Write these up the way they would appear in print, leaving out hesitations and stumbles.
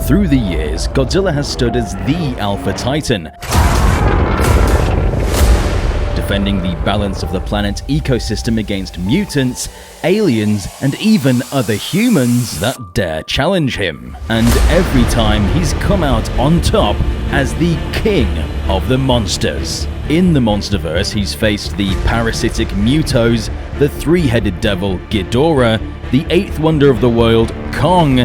Through the years, Godzilla has stood as the Alpha Titan, defending the balance of the planet's ecosystem against mutants, aliens, and even other humans that dare challenge him. And every time he's come out on top as the king of the monsters. In the MonsterVerse, he's faced the parasitic Mutos, the three-headed devil Ghidorah, the eighth wonder of the world Kong,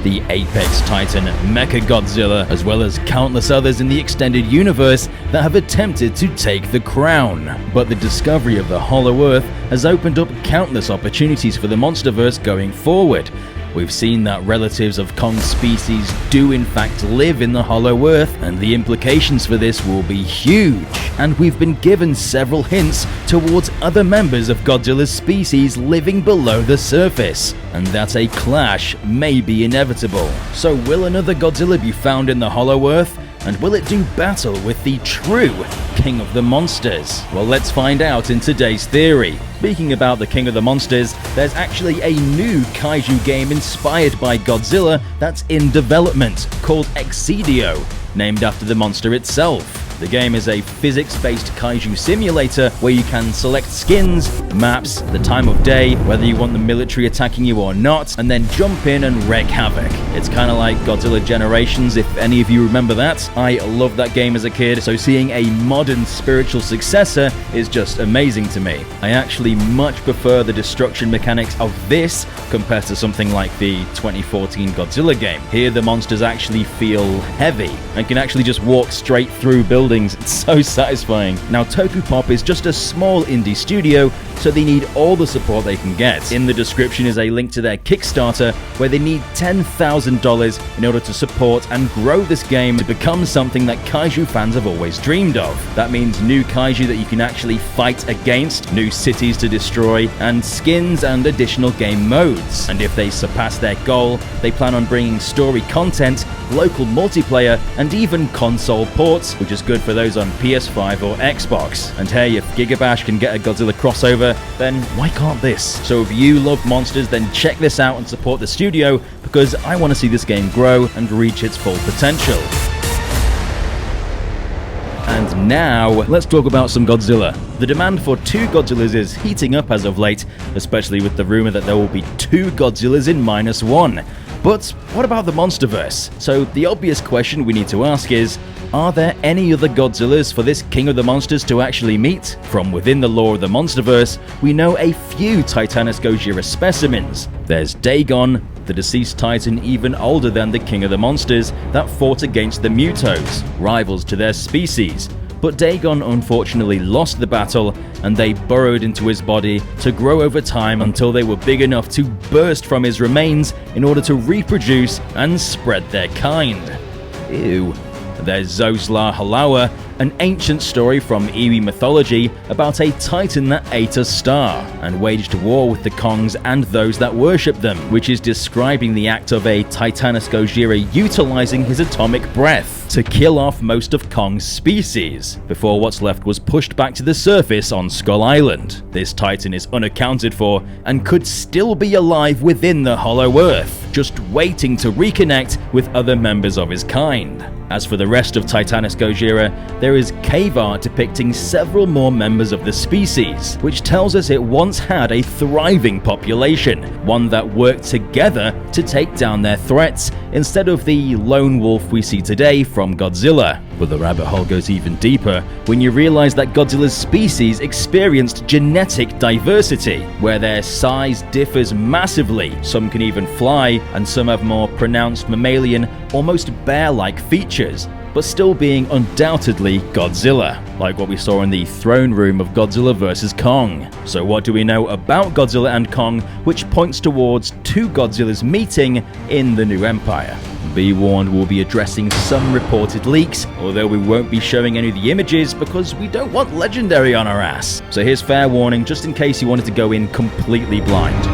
the apex titan Mechagodzilla, as well as countless others in the extended universe that have attempted to take the crown. But the discovery of the Hollow Earth has opened up countless opportunities for the MonsterVerse going forward. We've seen that relatives of Kong's species do in fact live in the Hollow Earth, and the implications for this will be huge. And we've been given several hints towards other members of Godzilla's species living below the surface, and that a clash may be inevitable. So will another Godzilla be found in the Hollow Earth? And will it do battle with the true King of the Monsters? Well, let's find out in today's theory. Speaking about the King of the Monsters, there's actually a new kaiju game inspired by Godzilla that's in development, called Excidio, named after the monster itself. The game is a physics-based kaiju simulator where you can select skins, maps, the time of day, whether you want the military attacking you or not, and then jump in and wreak havoc. It's kind of like Godzilla Generations, if any of you remember that. I loved that game as a kid, so seeing a modern spiritual successor is just amazing to me. I actually much prefer the destruction mechanics of this compared to something like the 2014 Godzilla game. Here the monsters actually feel heavy and can actually just walk straight through buildings. It's so satisfying. Now, Tokupop is just a small indie studio, so they need all the support they can get. In the description is a link to their Kickstarter, where they need $10,000 in order to support and grow this game to become something that kaiju fans have always dreamed of. That means new kaiju that you can actually fight against, new cities to destroy, and skins and additional game modes. And if they surpass their goal, they plan on bringing story content, local multiplayer, and even console ports, which is good for those on PS5 or Xbox. And hey, if Gigabash can get a Godzilla crossover, then why can't this? So if you love monsters, then check this out and support the studio, because I want to see this game grow and reach its full potential. And now, let's talk about some Godzilla. The demand for two Godzillas is heating up as of late, especially with the rumor that there will be two Godzillas in -1. But what about the MonsterVerse? So the obvious question we need to ask is, are there any other Godzillas for this King of the Monsters to actually meet? From within the lore of the MonsterVerse, we know a few Titanis Gojira specimens. There's Dagon, the deceased titan even older than the King of the Monsters that fought against the Mutos, rivals to their species. But Dagon unfortunately lost the battle, and they burrowed into his body to grow over time until they were big enough to burst from his remains in order to reproduce and spread their kind. Ew. There's Zosla Halawa, an ancient story from Iwi mythology about a titan that ate a star and waged war with the Kongs and those that worship them, which is describing the act of a Titanis Gojira utilizing his atomic breath to kill off most of Kong's species, before what's left was pushed back to the surface on Skull Island. This titan is unaccounted for and could still be alive within the Hollow Earth, just waiting to reconnect with other members of his kind. As for the rest of Titanis Gojira, there is cave art depicting several more members of the species, which tells us it once had a thriving population, one that worked together to take down their threats, instead of the lone wolf we see today from Godzilla. But the rabbit hole goes even deeper when you realize that Godzilla's species experienced genetic diversity, where their size differs massively. Some can even fly, and some have more pronounced mammalian, almost bear-like features, but still being undoubtedly Godzilla, like what we saw in the throne room of Godzilla vs. Kong. So what do we know about Godzilla and Kong, which points towards two Godzillas meeting in the new empire? Be warned, we'll be addressing some reported leaks, although we won't be showing any of the images because we don't want Legendary on our ass. So here's fair warning, just in case you wanted to go in completely blind.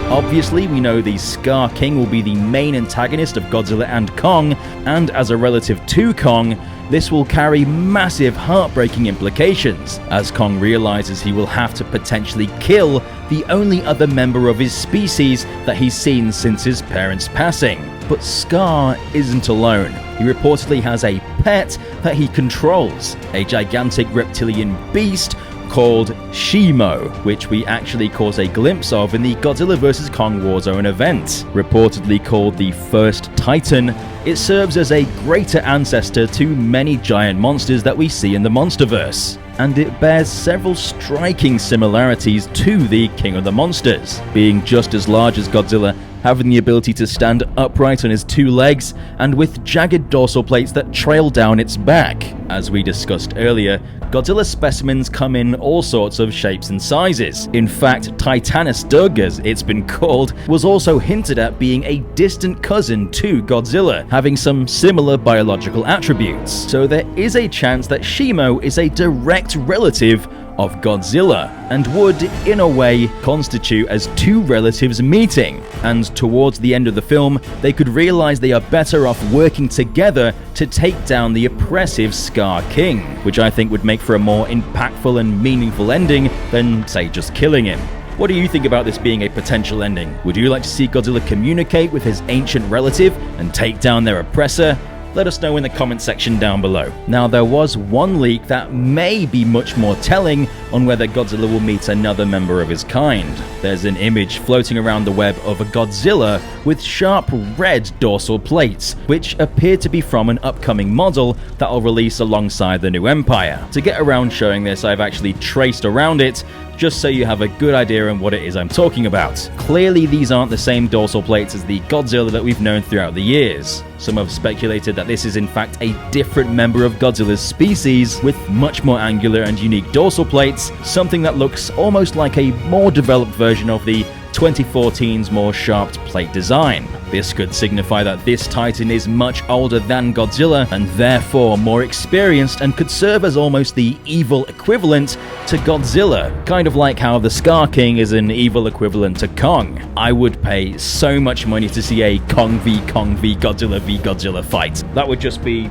Obviously, we know the Scar King will be the main antagonist of Godzilla and Kong, and as a relative to Kong, this will carry massive heartbreaking implications, as Kong realizes he will have to potentially kill the only other member of his species that he's seen since his parents' passing. But Scar isn't alone. He reportedly has a pet that he controls, a gigantic reptilian beast called Shimo, which we actually caught a glimpse of in the Godzilla vs. Kong Warzone event. Reportedly called the First Titan, it serves as a greater ancestor to many giant monsters that we see in the MonsterVerse, and it bears several striking similarities to the King of the Monsters, being just as large as Godzilla, having the ability to stand upright on his two legs, and with jagged dorsal plates that trail down its back. As we discussed earlier, Godzilla specimens come in all sorts of shapes and sizes. In fact, Titanus Doug, as it's been called, was also hinted at being a distant cousin to Godzilla, having some similar biological attributes. So there is a chance that Shimo is a direct relative of Godzilla, and would, in a way, constitute as two relatives meeting. And towards the end of the film, they could realize they are better off working together to take down the oppressive Scar King, which I think would make for a more impactful and meaningful ending than, say, just killing him. What do you think about this being a potential ending? Would you like to see Godzilla communicate with his ancient relative and take down their oppressor? Let us know in the comment section down below. Now, there was one leak that may be much more telling on whether Godzilla will meet another member of his kind. There's an image floating around the web of a Godzilla with sharp red dorsal plates, which appear to be from an upcoming model that will release alongside the new Empire. To get around showing this, I've actually traced around it, just so you have a good idea on what it is I'm talking about. Clearly, these aren't the same dorsal plates as the Godzilla that we've known throughout the years. Some have speculated that this is in fact a different member of Godzilla's species, with much more angular and unique dorsal plates, something that looks almost like a more developed version of the 2014's more sharp plate design. This could signify that this Titan is much older than Godzilla, and therefore more experienced, and could serve as almost the evil equivalent to Godzilla, kind of like how the Scar King is an evil equivalent to Kong. I would pay so much money to see a Kong v Godzilla fight. That would just be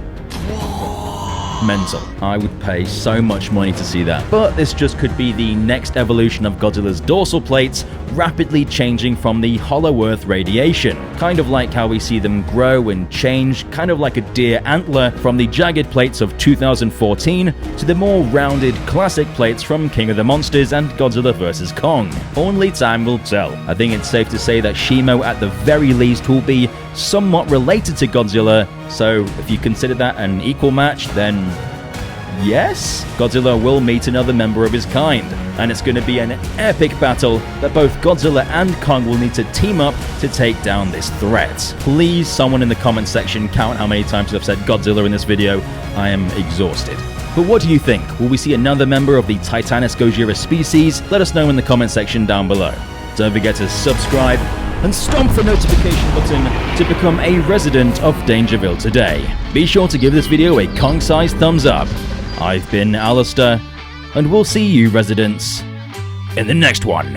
mental. I would pay so much money to see that. But this just could be the next evolution of Godzilla's dorsal plates, rapidly changing from the hollow earth radiation. Kind of like how we see them grow and change, kind of like a deer antler, from the jagged plates of 2014 to the more rounded classic plates from King of the Monsters and Godzilla vs. Kong. Only time will tell. I think it's safe to say that Shimo at the very least will be somewhat related to Godzilla, so if you consider that an equal match, then yes, Godzilla will meet another member of his kind, and it's going to be an epic battle that both Godzilla and Kong will need to team up to take down this threat. Please, someone in the comment section, count how many times I've said Godzilla in this video. I am exhausted. But what do you think? Will we see another member of the Titanus Gojira species? Let us know in the comment section down below. Don't forget to subscribe and stomp the notification button to become a resident of DangerVille today. Be sure to give this video a Kong-sized thumbs up. I've been Alistair, and we'll see you residents in the next one.